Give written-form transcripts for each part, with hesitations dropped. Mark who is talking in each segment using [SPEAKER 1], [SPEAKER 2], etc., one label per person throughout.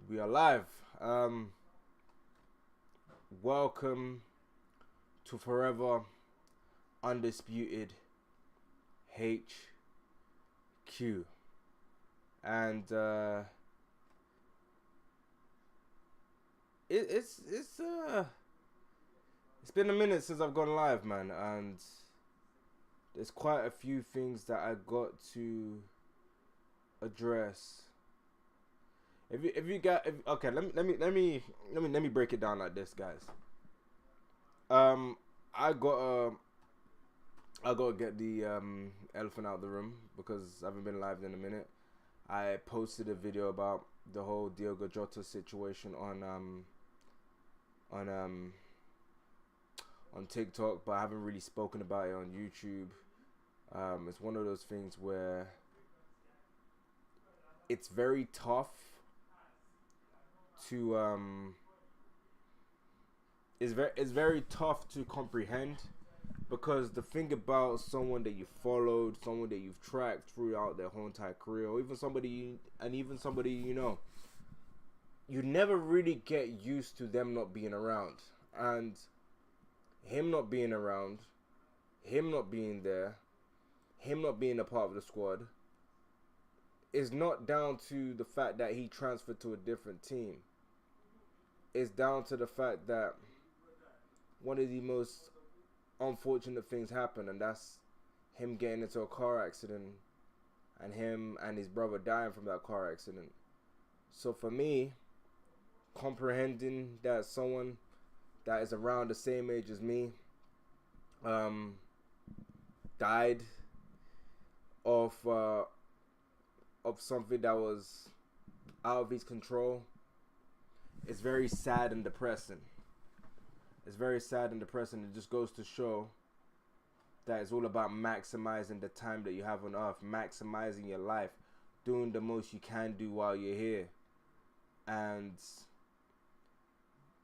[SPEAKER 1] We are live. Welcome to Forever Undisputed HQ. And it's been a minute since I've gone live, man, and there's quite a few things that I got to address. Okay, let me break it down like this, guys. I gotta get the elephant out of the room because I haven't been live in a minute. I posted a video about the whole Diogo Jota situation on TikTok, but I haven't really spoken about it on YouTube. It's one of those things where it's very tough to it's very tough to comprehend, because the thing about someone that you followed, someone that you've tracked throughout their whole entire career, or even somebody you know, you never really get used to them not being around, and him not being around, him not being there, him not being a part of the squad is not down to the fact that he transferred to a different team. It's down to the fact that one of the most unfortunate things happened, and that's him getting into a car accident and him and his brother dying from that car accident. So for me, comprehending that someone that is around the same age as me died of something that was out of his control, it's very sad and depressing. It's very sad and depressing. It just goes to show that it's all about maximizing the time that you have on earth, maximizing your life, doing the most you can do while you're here. And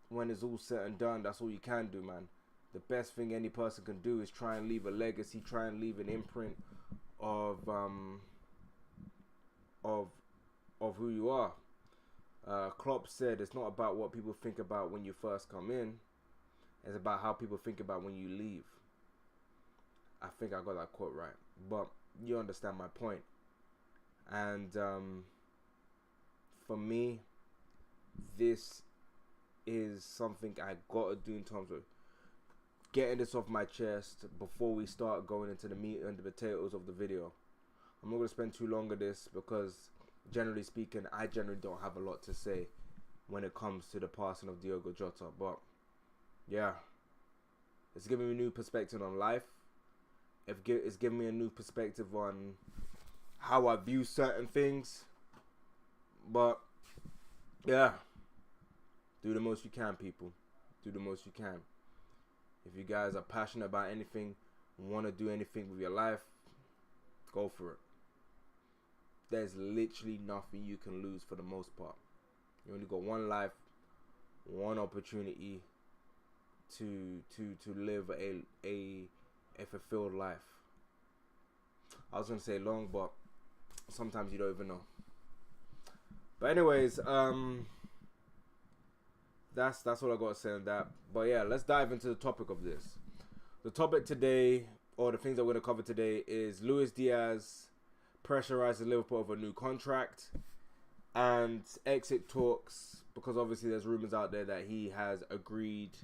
[SPEAKER 1] when it's all said and done, that's all you can do, man. The best thing any person can do is try and leave a legacy, try and leave an imprint of who you are. Klopp said it's not about what people think about when you first come in, it's about how people think about when you leave. I think I got that quote right, but you understand my point. And for me, this is something I gotta do in terms of getting this off my chest before we start going into the meat and the potatoes of the video. I'm not gonna spend too long on this because, generally speaking, I generally don't have a lot to say when it comes to the passing of Diogo Jota. But yeah, it's giving me a new perspective on life. It's giving me a new perspective on how I view certain things. But yeah, do the most you can, people. Do the most you can. If you guys are passionate about anything, want to do anything with your life, go for it. There's literally nothing you can lose for the most part. You only got one life, one opportunity to live a fulfilled life. I was gonna say long, but sometimes you don't even know. But anyways, that's all I gotta say on that. But yeah, let's dive into the topic of this. The topic today, or the things that we're gonna cover today, is Díaz pressurizes Liverpool over a new contract and exit talks, because obviously there's rumors out there that he has agreed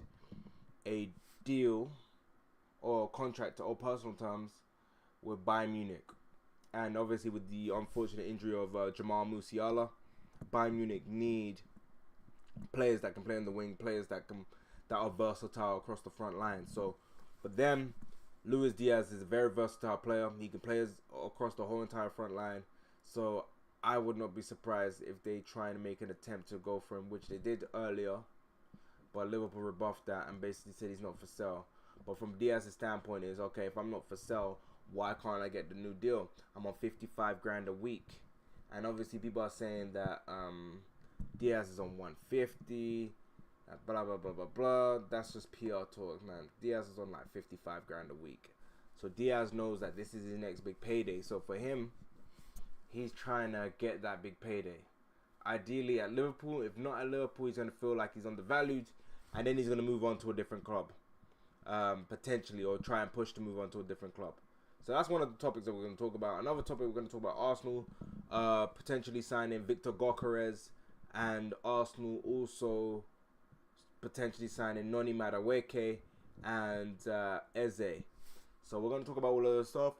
[SPEAKER 1] a deal or contract or personal terms with Bayern Munich. And obviously with the unfortunate injury of Jamal Musiala, Bayern Munich need players that can play on the wing, players that are versatile across the front line. So for them, Díaz is a very versatile player. He can play across the whole entire front line. So I would not be surprised if they try and make an attempt to go for him, which they did earlier. But Liverpool rebuffed that and basically said he's not for sale. But from Díaz's standpoint is, okay, if I'm not for sale, why can't I get the new deal? I'm on 55 grand a week. And obviously people are saying that Díaz is on 150, blah, blah, blah, blah, blah. That's just PR talk, man. Díaz is on like 55 grand a week. So Díaz knows that this is his next big payday. So for him, he's trying to get that big payday. ideally at Liverpool. If not at Liverpool, he's going to feel like he's undervalued, and then he's going to move on to a different club, potentially, or try and push to move on to a different club. So that's one of the topics that we're going to talk about. Another topic we're going to talk about Arsenal potentially signing Victor Gyökeres, and Arsenal also potentially signing Noni Madueke and Eze. So we're going to talk about all of this stuff.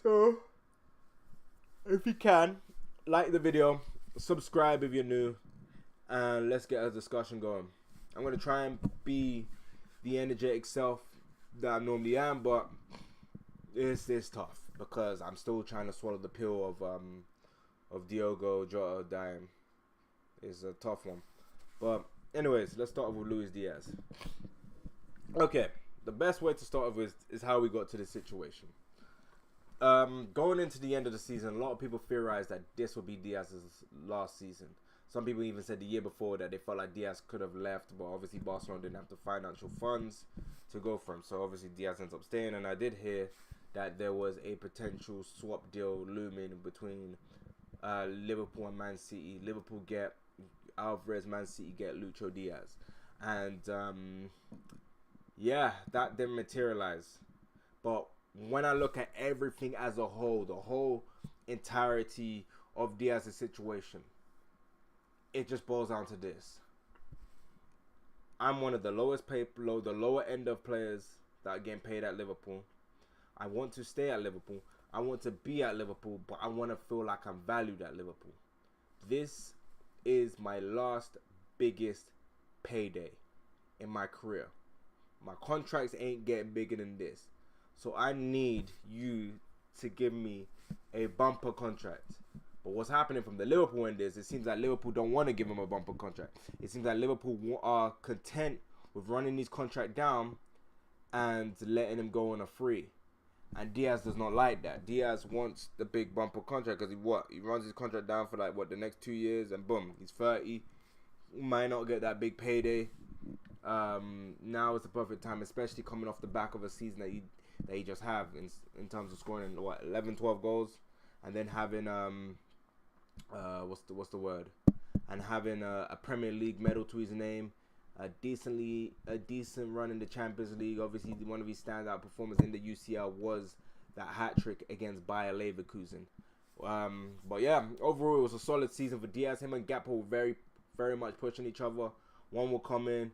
[SPEAKER 1] So if you can, like the video, subscribe if you're new, and let's get a discussion going. I'm going to try and be the energetic self that I normally am, but it's tough because I'm still trying to swallow the pill of Diogo Jota dying. It's a tough one. But anyways, let's start with Luis Diaz. Okay, the best way to start with is how we got to this situation. Going into the end of the season, a lot of people theorized that this would be Diaz's last season. Some people even said the year before that they felt like Diaz could have left, but obviously Barcelona didn't have the financial funds to go for him. So obviously Diaz ends up staying, and I did hear that there was a potential swap deal looming between Liverpool and Man City. Liverpool get Alvarez, Man City get Lucho Diaz. And yeah, that didn't materialize. But when I look at everything as a whole, the whole entirety of Diaz's situation, it just boils down to this. I'm one of the lowest paid, the lower end of players that are getting paid at Liverpool. I want to stay at Liverpool. I want to be at Liverpool, but I want to feel like I'm valued at Liverpool. This is my last biggest payday in my career. My contracts ain't getting bigger than this. So I need you to give me a bumper contract. But what's happening from the Liverpool end is it seems like Liverpool don't want to give him a bumper contract. It seems like Liverpool are content with running his contract down and letting him go on a free. And Diaz does not like that. Diaz wants the big bumper contract because he runs his contract down for the next 2 years, and boom, he's 30. He might not get that big payday. Now is the perfect time, especially coming off the back of a season that he just have in terms of scoring 11, 12 goals, and then having what's the word? And having a Premier League medal to his name, a decent run in the Champions League. Obviously, one of his standout performers in the UCL was that hat trick against Bayer Leverkusen. But yeah, overall it was a solid season for Diaz. Him and Gakpo were very, very much pushing each other. One will come in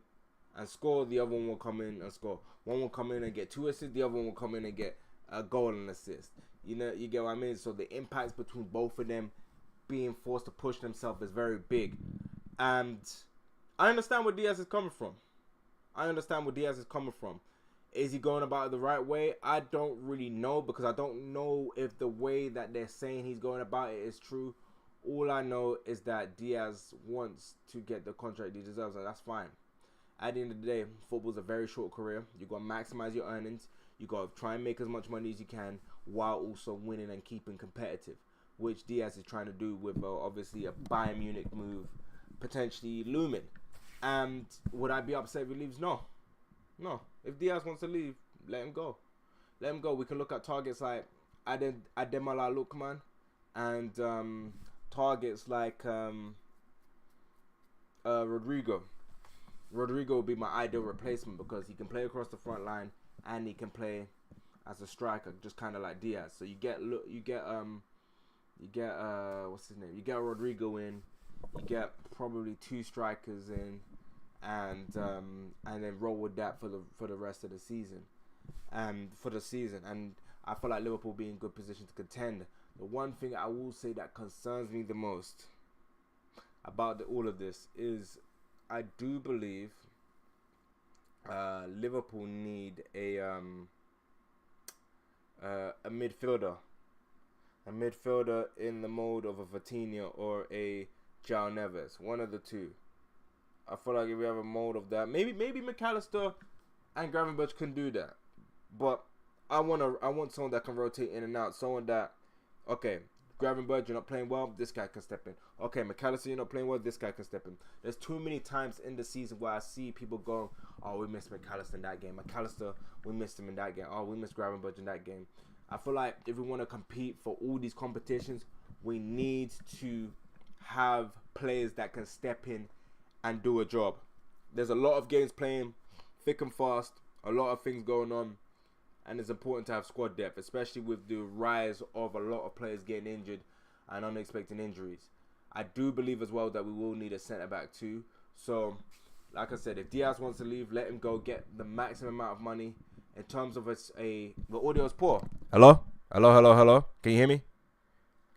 [SPEAKER 1] and score, the other one will come in and score. One will come in and get 2 assists, the other one will come in and get a goal and assist. You know, you get what I mean? So the impacts between both of them being forced to push themselves is very big. And I understand where Diaz is coming from. Is he going about it the right way? I don't really know, because I don't know if the way that they're saying he's going about it is true. All I know is that Diaz wants to get the contract he deserves, and that's fine. At the end of the day, football's a very short career. You got to maximize your earnings. You got to try and make as much money as you can while also winning and keeping competitive, which Diaz is trying to do with obviously a Bayern Munich move potentially looming. And would I be upset if he leaves? No. If Diaz wants to leave, let him go. We can look at targets like Ademola Lookman and targets like Rodrigo. Rodrigo would be my ideal replacement because he can play across the front line and he can play as a striker, just kind of like Diaz. So you get what's his name? You get Rodrigo in, you get probably 2 strikers in, and then roll with that for the rest of the season, and I feel like Liverpool will be in good position to contend. The one thing I will say that concerns me the most about all of this is I do believe Liverpool need a midfielder. A midfielder in the mode of a Vitinha or a João Neves. One of the two. I feel like if we have a mode of that, maybe McAllister and Gravenberch can do that. But I want someone that can rotate in and out. Someone that, okay, Gravenberch, you're not playing well, this guy can step in. Okay, McAllister, you're not playing well, this guy can step in. There's too many times in the season where I see people go, oh, we missed McAllister in that game. McAllister, we missed him in that game. Oh, we missed Gravenberch in that game. I feel like if we want to compete for all these competitions, we need to have players that can step in and do a job. There's a lot of games playing thick and fast, a lot of things going on, and it's important to have squad depth, especially with the rise of a lot of players getting injured and unexpected injuries. I do believe as well that we will need a centre-back too. So, like I said, if Díaz wants to leave, let him go, get the maximum amount of money. In terms of the audio is poor. Hello? Hello, hello, hello? Can you hear me?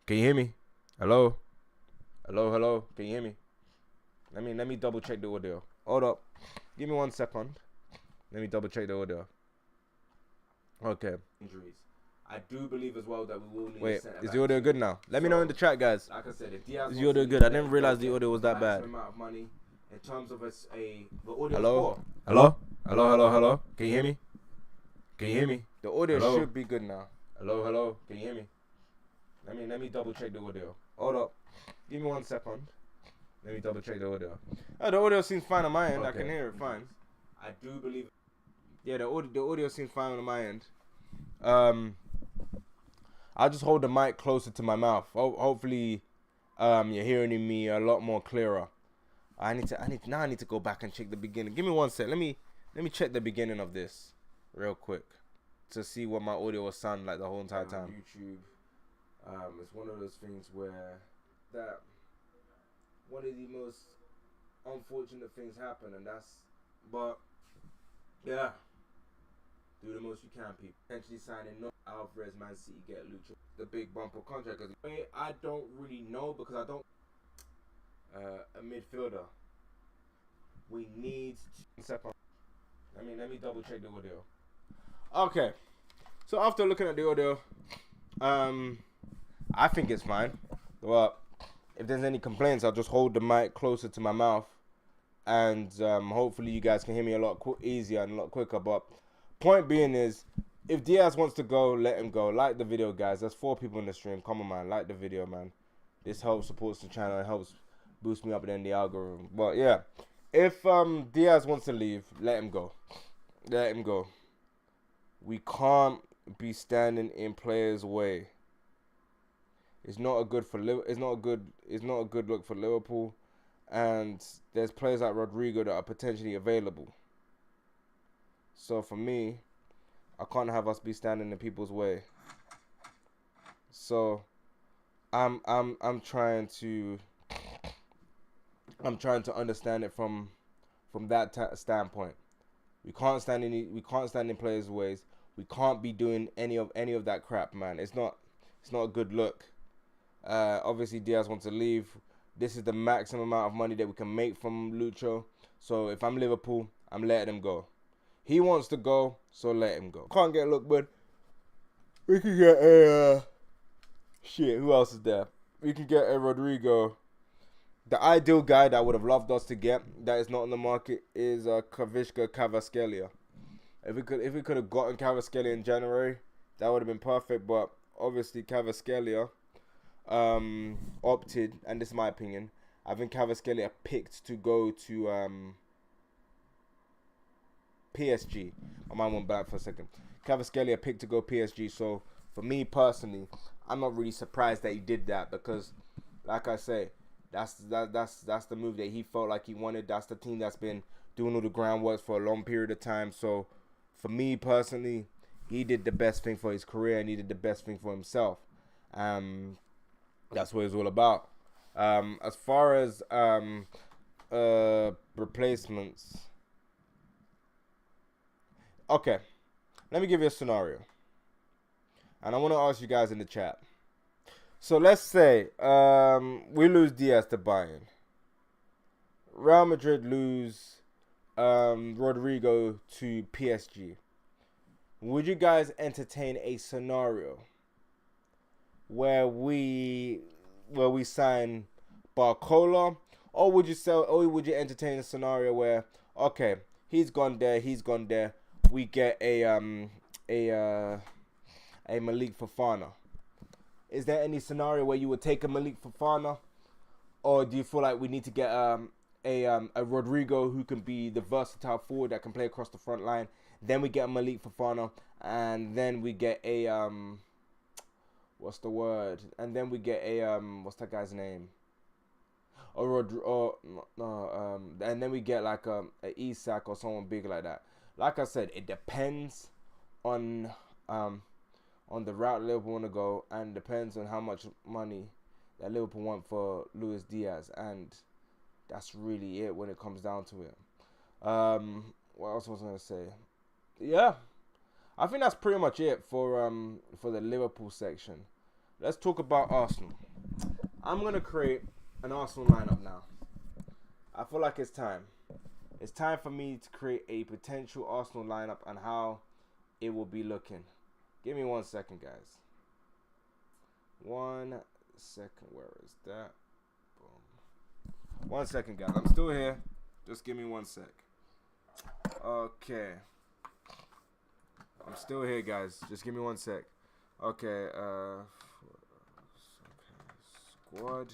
[SPEAKER 1] Can you hear me? Hello? Hello, hello? Can you hear me? Let me double check the audio. Hold up. Give me 1 second. Let me double check the audio. Okay. Injuries. I do believe as well that we will need. Wait, is the audio good now? Let me know in the chat, guys. Like I said, if Díaz is the audio good? I didn't realize the audio was that bad. Amount of money. In terms of the audio. Hello? Hello? Hello, hello, hello? Can you hear me? Can you hear me? The audio should be good now. Hello, hello? Can you hear me? Let me double check the audio. Hold up. Give me 1 second. Let me double check the audio. Oh, the audio seems fine on my end. Okay. I can hear it fine. I do believe. Yeah, the audio seems fine on my end. I'll just hold the mic closer to my mouth. Hopefully, you're hearing me a lot more clearer. I need to go back and check the beginning. Give me 1 sec. Let me check the beginning of this real quick to see what my audio will sound like the whole entire time. YouTube, it's one of those things where one of the most unfortunate things happen, and but yeah, do the most you can, people. Potentially signing no Alvarez, Man City, get Lucho, the big bumper contract. Cause I don't really know because I don't. A midfielder. We need. Second. Let me double check the audio. Okay, so after looking at the audio, I think it's fine. Well, if there's any complaints, I'll just hold the mic closer to my mouth, and hopefully you guys can hear me a lot easier and a lot quicker. But point being is, if Díaz wants to go, let him go. Like the video, guys. There's 4 people in the stream. Come on, man. Like the video, man. This helps supports the channel. It helps boost me up in the algorithm. But yeah, if Díaz wants to leave, let him go. Let him go. We can't be standing in players' way. It's not a good look for Liverpool, and there's players like Rodrigo that are potentially available. So for me, I can't have us be standing in people's way. So I'm trying to understand it from that standpoint. We can't stand in players' ways. We can't be doing any of that crap, man. It's not a good look. Obviously Díaz wants to leave. This is the maximum amount of money that we can make from Lucho. So if I'm Liverpool, I'm letting him go. He wants to go, so let him go. Can't get a look, but we can get a who else is there? We can get a Rodrigo. The ideal guy that I would have loved us to get that is not on the market is Kavishka Kvaratskhelia. If we could have gotten Kvaratskhelia in January, that would have been perfect. But obviously Kvaratskhelia opted, and this is my opinion, I think Kvaratskhelia picked to go to PSG. My mind went back for a second. Kvaratskhelia picked to go PSG. So for me personally, I'm not really surprised that he did that because, like I say, that's the move that he felt like he wanted. That's the team that's been doing all the groundwork for a long period of time. So for me personally, he did the best thing for his career and he did the best thing for himself. That's what it's all about. As far as replacements, okay, let me give you a scenario, and I want to ask you guys in the chat. So let's say we lose Díaz to Bayern. Real Madrid lose Rodrigo to PSG. Would you guys entertain a scenario where we sign Barcola, or would you entertain a scenario where, okay, he's gone there, we get a Malik Fofana? Is there any scenario where you would take a Malik Fofana, or do you feel like we need to get a Rodrigo who can be the versatile forward that can play across the front line? Then we get a Malik Fofana, and then we get a what's the word? And then we get a what's that guy's name? or no, and then we get like a Isak or someone big like that. Like I said, it depends on on the route Liverpool want to go, and depends on how much money that Liverpool want for Luis Diaz, and that's really it when it comes down to it. What else was I gonna say? Yeah, I think that's pretty much it for the Liverpool section. Let's talk about Arsenal. I'm gonna create an Arsenal lineup now. I feel like it's time. It's time for me to create a potential Arsenal lineup and how it will be looking. Give me 1 second, guys. 1 second. Where is that? Boom. 1 second, guys. I'm still here. Just give me 1 sec. Okay. I'm still here, guys. Just give me 1 sec. Okay. Squad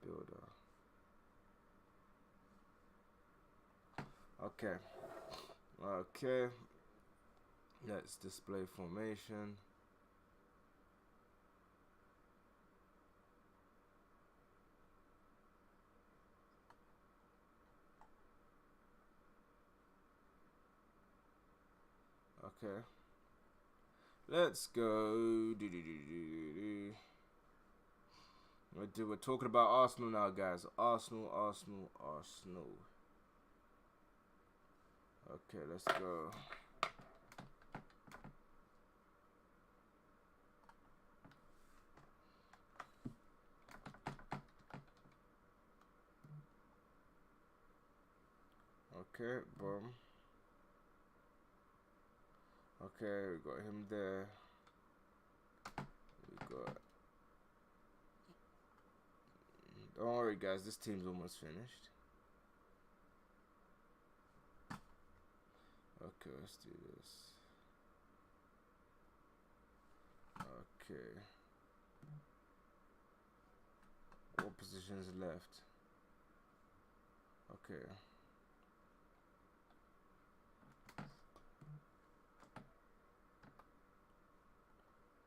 [SPEAKER 1] builder. Okay. Okay. Let's display formation. Okay. Let's go. We're talking about Arsenal now, guys. Arsenal. Okay, let's go. Okay, boom. Okay, we got him there. We got... Don't worry, guys. This team's almost finished. Okay, let's do this. Okay. What positions left? Okay.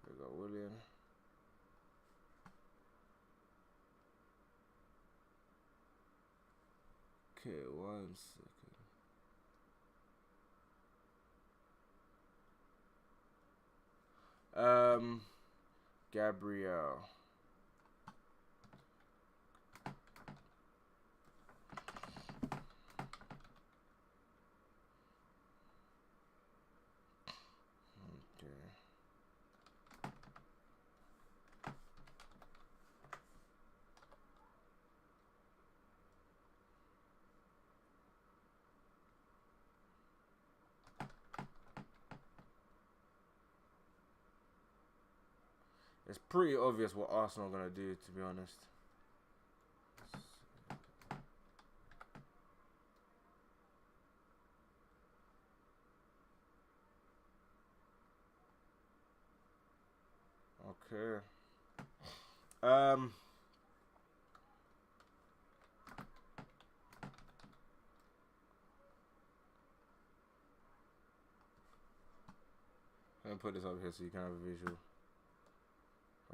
[SPEAKER 1] We got William. Okay, 1 second. Gabriel. Okay. It's pretty obvious what Arsenal are going to do, to be honest. Okay. Let me put this up here so you can have a visual.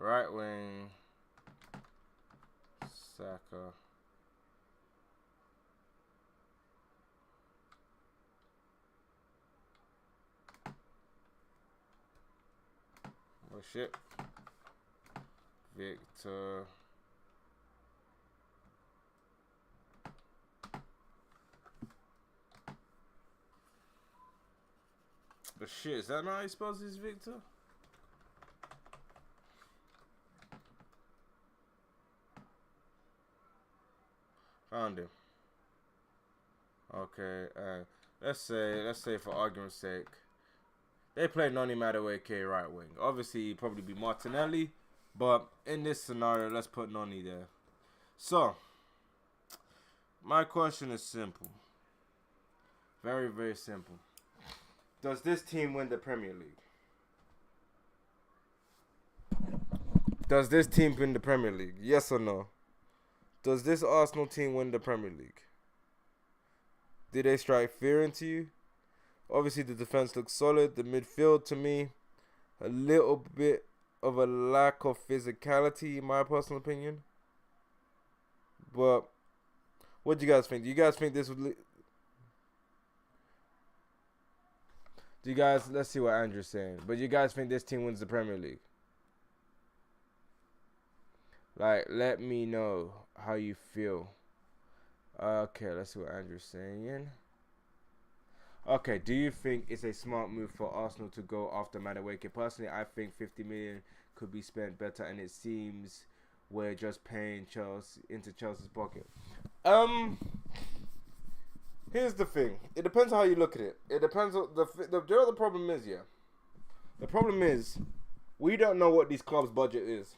[SPEAKER 1] Right wing, Saka. Oh shit. Victor. But shit, is that not how you spell this, Victor? Found him. Okay, let's say for argument's sake, they play Noni Madueke right wing. Obviously, he'd probably be Martinelli, but in this scenario, let's put Noni there. So, my question is simple. Very, very simple. Does this team win the Premier League? Does this team win the Premier League? Yes or no? Does this Arsenal team win the Premier League? Did they strike fear into you? Obviously, the defense looks solid. The midfield, to me, a little bit of a lack of physicality, in my personal opinion. But what do you guys think? Do you guys think this would? Do you guys? Let's see what Andrew's saying. But you guys think this team wins the Premier League? Like, let me know how you feel. Okay, let's see what Andrew's saying. Okay, do you think it's a smart move for Arsenal to go after Madueke? Personally, I think 50 million could be spent better, and it seems we're just paying Chelsea into Chelsea's pocket. Here's the thing. It depends how you look at it. It depends on the problem is, yeah. The problem is we don't know what these clubs' budget is.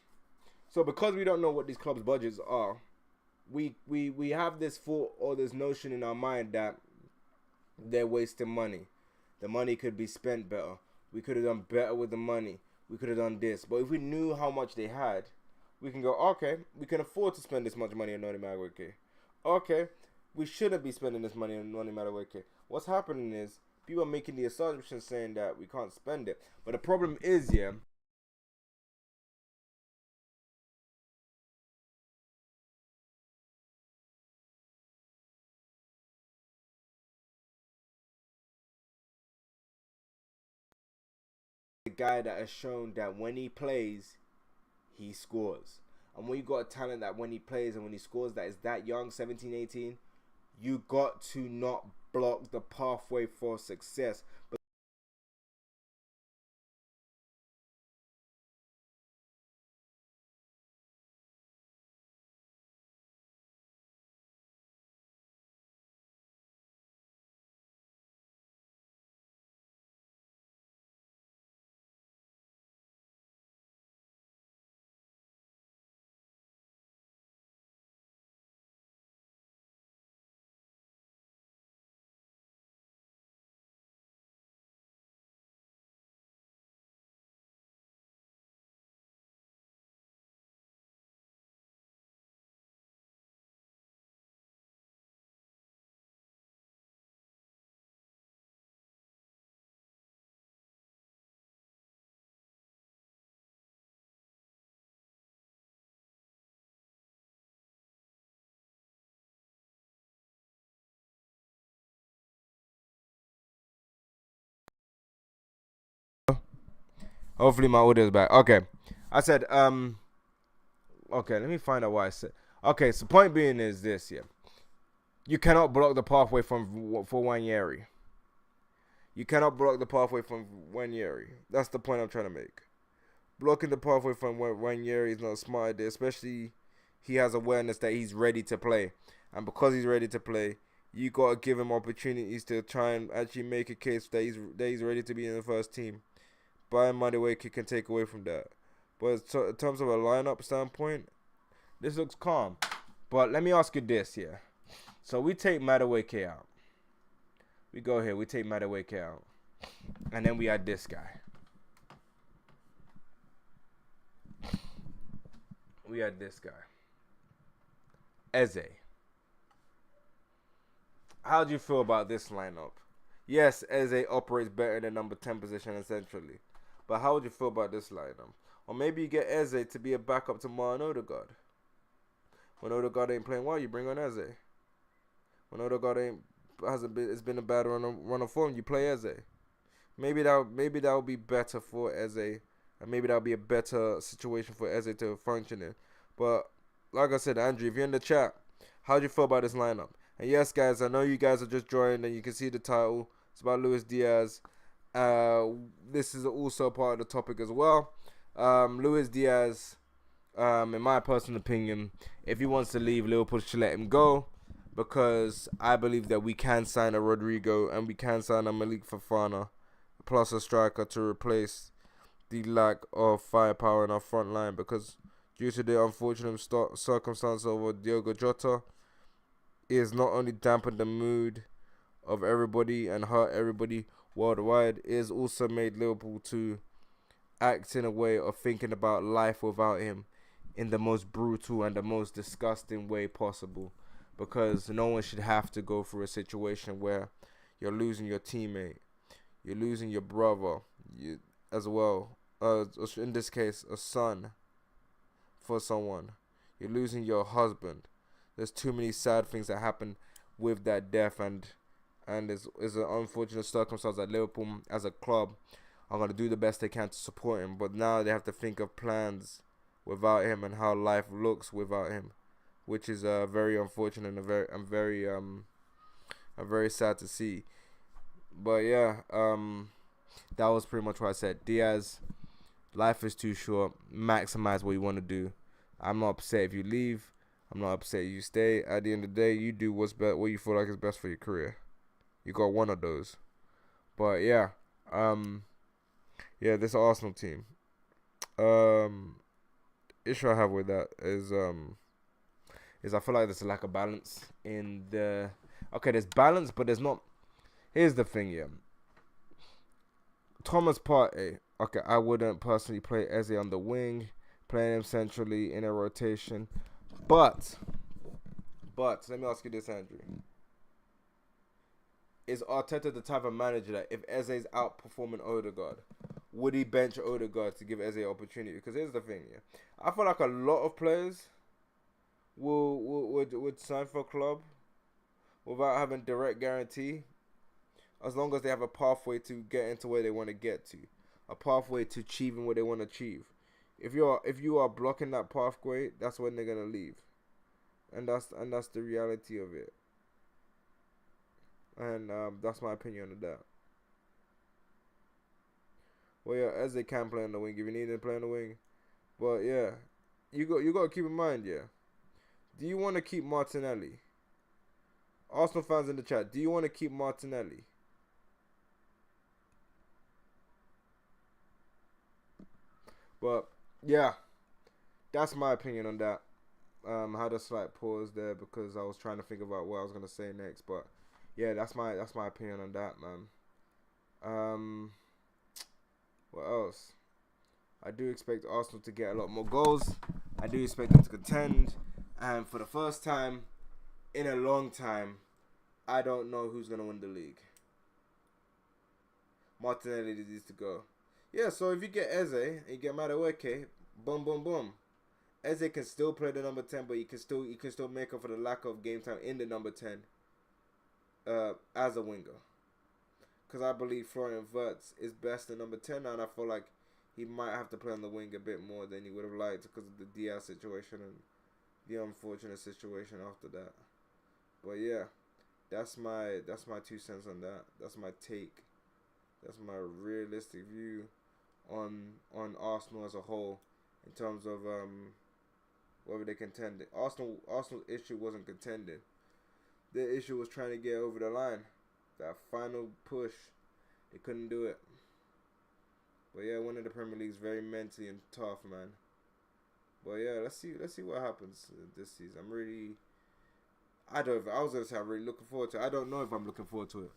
[SPEAKER 1] So because we don't know what these clubs' budgets are, we have this thought or this notion in our mind that they're wasting money. The money could be spent better. We could have done better with the money. We could have done this. But if we knew how much they had, we can go, okay, we can afford to spend this much money on Noni Madueke. Okay, we shouldn't be spending this money on Noni Madueke. What's happening is people are making the assumption saying that we can't spend it. But the problem is, yeah, the guy that has shown that when he plays, he scores. And when you got a talent that when he plays and when he scores that is that young, 17, 18, you got to not block the pathway for success. But hopefully my audio is back. Okay. I said, okay, let me find out what I said. Okay, so point being is this, yeah. You cannot block the pathway for Wanyeri. You cannot block the pathway from Wanyeri. That's the point I'm trying to make. Blocking the pathway from Wanyeri is not a smart idea, especially he has awareness that he's ready to play. And because he's ready to play, you got to give him opportunities to try and actually make a case that he's ready to be in the first team. Buying Madueke can take away from that. But in terms of a lineup standpoint, this looks calm. But let me ask you this here. So we take Madueke out. We go here. We take Madueke out. And then we add this guy. We add this guy. Eze. How do you feel about this lineup? Yes, Eze operates better in the number 10 position essentially. But how would you feel about this lineup? Or maybe you get Eze to be a backup to Martin Odegaard. When Odegaard ain't playing well, you bring on Eze. When Odegaard it's been a bad run of form, you play Eze. Maybe that would be better for Eze. And maybe that would be a better situation for Eze to function in. But like I said, Andrew, if you're in the chat, how do you feel about this lineup? And yes, guys, I know you guys are just joined and you can see the title. It's about Luis Diaz. This is also part of the topic as well. Luis Diaz, in my personal opinion, if he wants to leave, Liverpool should let him go. Because I believe that we can sign a Rodrigo and we can sign a Malik Fofana. Plus a striker to replace the lack of firepower in our front line. Because due to the unfortunate circumstance of Diogo Jota, it has not only dampened the mood of everybody and hurt everybody worldwide, it has also made Liverpool to act in a way of thinking about life without him in the most brutal and the most disgusting way possible. Because no one should have to go through a situation where you're losing your teammate, you're losing your brother, as well. In this case, a son for someone. You're losing your husband. There's too many sad things that happen with that death, and it's an unfortunate circumstance that Liverpool as a club are gonna do the best they can to support him. But now they have to think of plans without him and how life looks without him, which is very unfortunate and very sad to see. But yeah, that was pretty much what I said. Diaz, life is too short. Maximize what you want to do. I'm not upset if you leave. I'm not upset if you stay. At the end of the day, you do what you feel like is best for your career. You got one of those. But yeah, this Arsenal team. Issue I have with that is I feel like there's a lack of balance in the. Okay, there's balance, but there's not. Here's the thing, yeah. Thomas Partey. Okay, I wouldn't personally play Eze on the wing, playing him centrally in a rotation. But let me ask you this, Andrew. Is Arteta the type of manager that if Eze's outperforming Odegaard, would he bench Odegaard to give Eze an opportunity? Because here's the thing, yeah. I feel like a lot of players would sign for a club without having direct guarantee, as long as they have a pathway to get into where they want to get to, a pathway to achieving what they want to achieve. If you are blocking that pathway, that's when they're gonna leave, and that's the reality of it. And that's my opinion on that. Well, yeah, Eze can play on the wing if you need him to play on the wing, but yeah, you got to keep in mind, yeah. Do you want to keep Martinelli? Arsenal fans in the chat, do you want to keep Martinelli? But yeah, that's my opinion on that. I had a slight pause there because I was trying to think about what I was gonna say next. But yeah, that's my opinion on that, man. What else? I do expect Arsenal to get a lot more goals. I do expect them to contend, and for the first time in a long time, I don't know who's gonna win the league. Martinelli needs to go. Yeah, so if you get Eze and you get Madueke, boom, boom, boom. Eze can still play the number 10, but you can still make up for the lack of game time in the number 10 as a winger. Because I believe Florian Wirtz is best in number 10, and I feel like he might have to play on the wing a bit more than he would have liked because of the Díaz situation and the unfortunate situation after that. But yeah, that's my 2 cents on that. That's my take. That's my realistic view on Arsenal as a whole in terms of whether they contended. Arsenal's issue wasn't contending. Their issue was trying to get over the line. That final push, they couldn't do it. But yeah, winning the Premier League is very mentally and tough, man. But yeah, let's see what happens this season. I'm really looking forward to it. I don't know if I'm looking forward to it.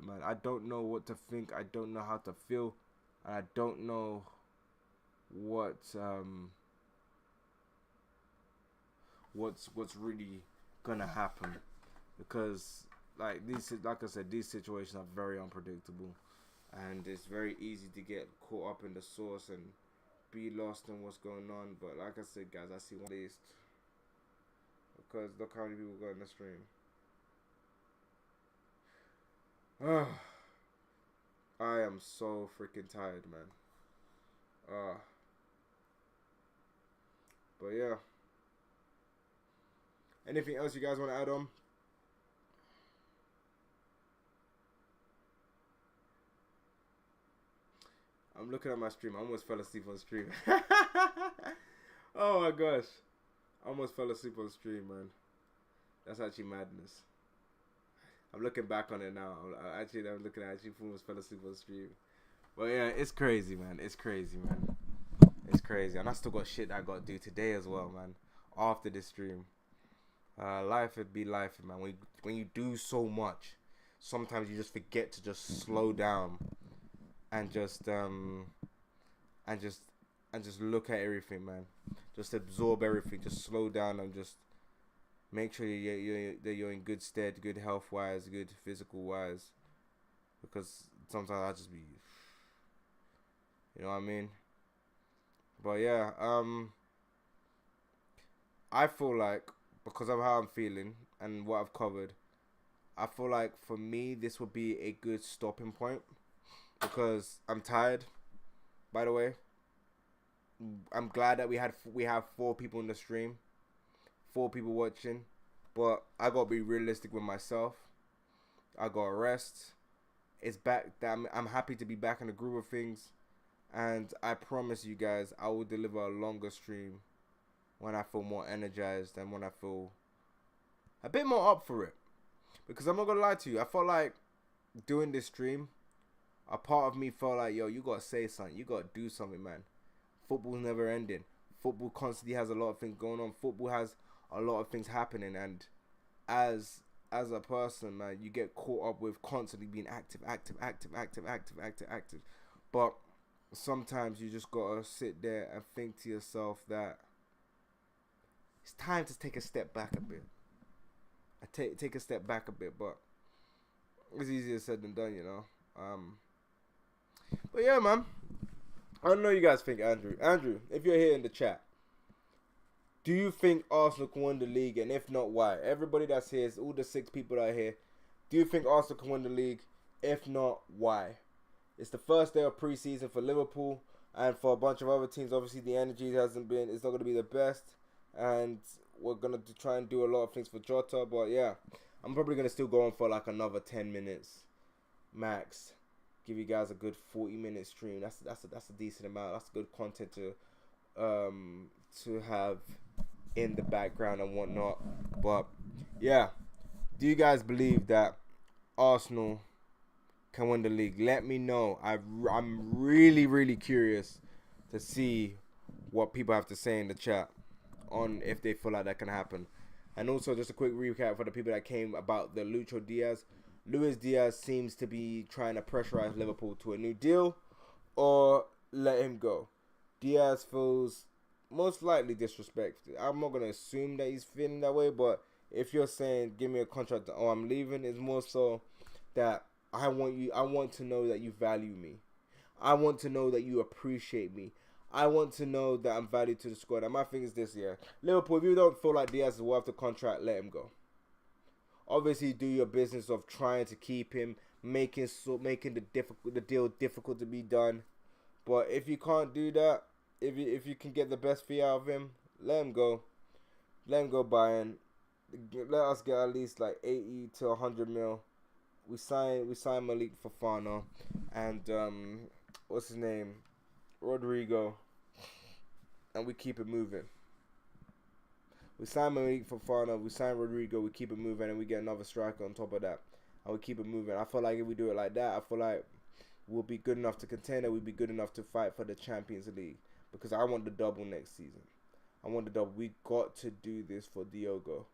[SPEAKER 1] Man. I don't know what to think. I don't know how to feel. And I don't know what's really gonna happen, because like I said, these situations are very unpredictable, and it's very easy to get caught up in the sauce and be lost in what's going on. But like I said, guys, I see one least, because look how many people got in the stream. I am so freaking tired, man. But yeah. Anything else you guys want to add on? I'm looking at my stream. I almost fell asleep on stream. Oh my gosh. I almost fell asleep on stream, man. That's actually madness. I'm looking back on it now. I'm looking at it. I almost fell asleep on stream. But yeah, it's crazy, man. It's crazy. And I still got shit that I got to do today as well, man. After this stream. Life would be life, man. When you do so much, sometimes you just forget to just slow down and just look at everything, man. Just absorb everything. Just slow down and just make sure you're in good stead, good health wise, good physical wise. Because sometimes I just be, you know what I mean. But yeah, I feel like, because of how I'm feeling and what I've covered, I feel like for me this would be a good stopping point because I'm tired. By the way, I'm glad that we have 4 people in the stream, 4 people watching, but I gotta be realistic with myself. I gotta rest. It's back. I'm happy to be back in the groove of things, and I promise you guys I will deliver a longer stream when I feel more energized and when I feel a bit more up for it. Because I'm not gonna lie to you, I felt like doing this stream, a part of me felt like, yo, you gotta say something, you gotta do something, man. Football's never ending. Football constantly has a lot of things going on. Football has a lot of things happening, and as a person, man, you get caught up with constantly being active. But sometimes you just gotta sit there and think to yourself that it's time to take a step back a bit. Take a step back a bit, but it's easier said than done, you know. But yeah, man. I don't know what you guys think, Andrew. Andrew, if you're here in the chat, do you think Arsenal can win the league? And if not, why? Everybody that's here, all the 6 people that are here, do you think Arsenal can win the league? If not, why? It's the first day of preseason for Liverpool and for a bunch of other teams. Obviously, the energy it's not going to be the best. And we're going to try and do a lot of things for Jota. But yeah, I'm probably going to still go on for like another 10 minutes max. Give you guys a good 40-minute stream. That's a decent amount. That's good content to have in the background and whatnot. But yeah, do you guys believe that Arsenal can win the league? Let me know. I'm really curious to see what people have to say in the chat on if they feel like that can happen. And also just a quick recap for the people that came about the Lucho Diaz. Luis Diaz seems to be trying to pressurize Liverpool to a new deal or let him go. Diaz feels most likely disrespected. I'm not going to assume that he's feeling that way, but if you're saying give me a contract or I'm leaving, it's more so that I want to know that you value me. I want to know that you appreciate me. I want to know that I'm valued to the squad. And my thing is this, yeah. Liverpool, if you don't feel like Diaz is worth the contract, let him go. Obviously, do your business of trying to keep him, making the deal difficult to be done. But if you can't do that, if you can get the best fee out of him, let him go. Let him go, Bayern. Let us get at least like 80 to 100 mil. We sign Malik Fofana and what's his name, Rodrigo, and we keep it moving. We sign Malik Fofana, we sign Rodrigo, we keep it moving, and we get another striker on top of that, and we keep it moving. I feel like if we do it like that, I feel like we'll be good enough to contend, and we'll be good enough to fight for the Champions League. Because I want the double next season. I want the double. We got to do this for Diogo.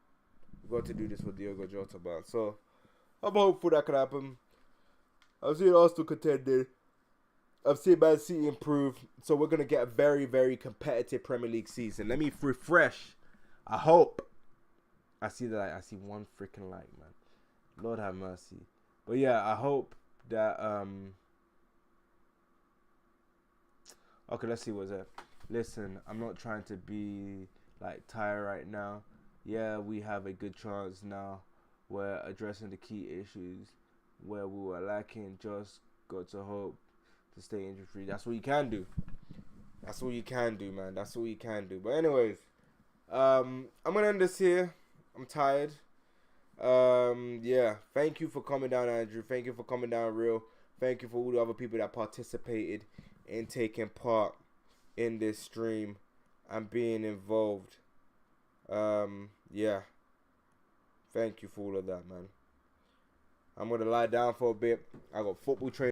[SPEAKER 1] We got to do this for Diogo Jota, man. So I'm hopeful that can happen. I've seen Arsenal contending. I've seen Man City improve. So we're gonna get a very competitive Premier League season. Let me refresh. I hope. I see one freaking like, man. Lord have mercy. But yeah, I hope that okay, let's see what's up. Listen, I'm not trying to be like tired right now. Yeah, we have a good chance now. We're addressing the key issues where we were lacking. Just got to hope to stay injury free. That's what you can do. That's what you can do, man. That's what you can do. But anyways, I'm gonna end this here. I'm tired. Yeah. Thank you for coming down, Andrew. Thank you for coming down, Real. Thank you for all the other people that participated in taking part in this stream and being involved. Yeah. Thank you for all of that, man. I'm gonna lie down for a bit. I got football training.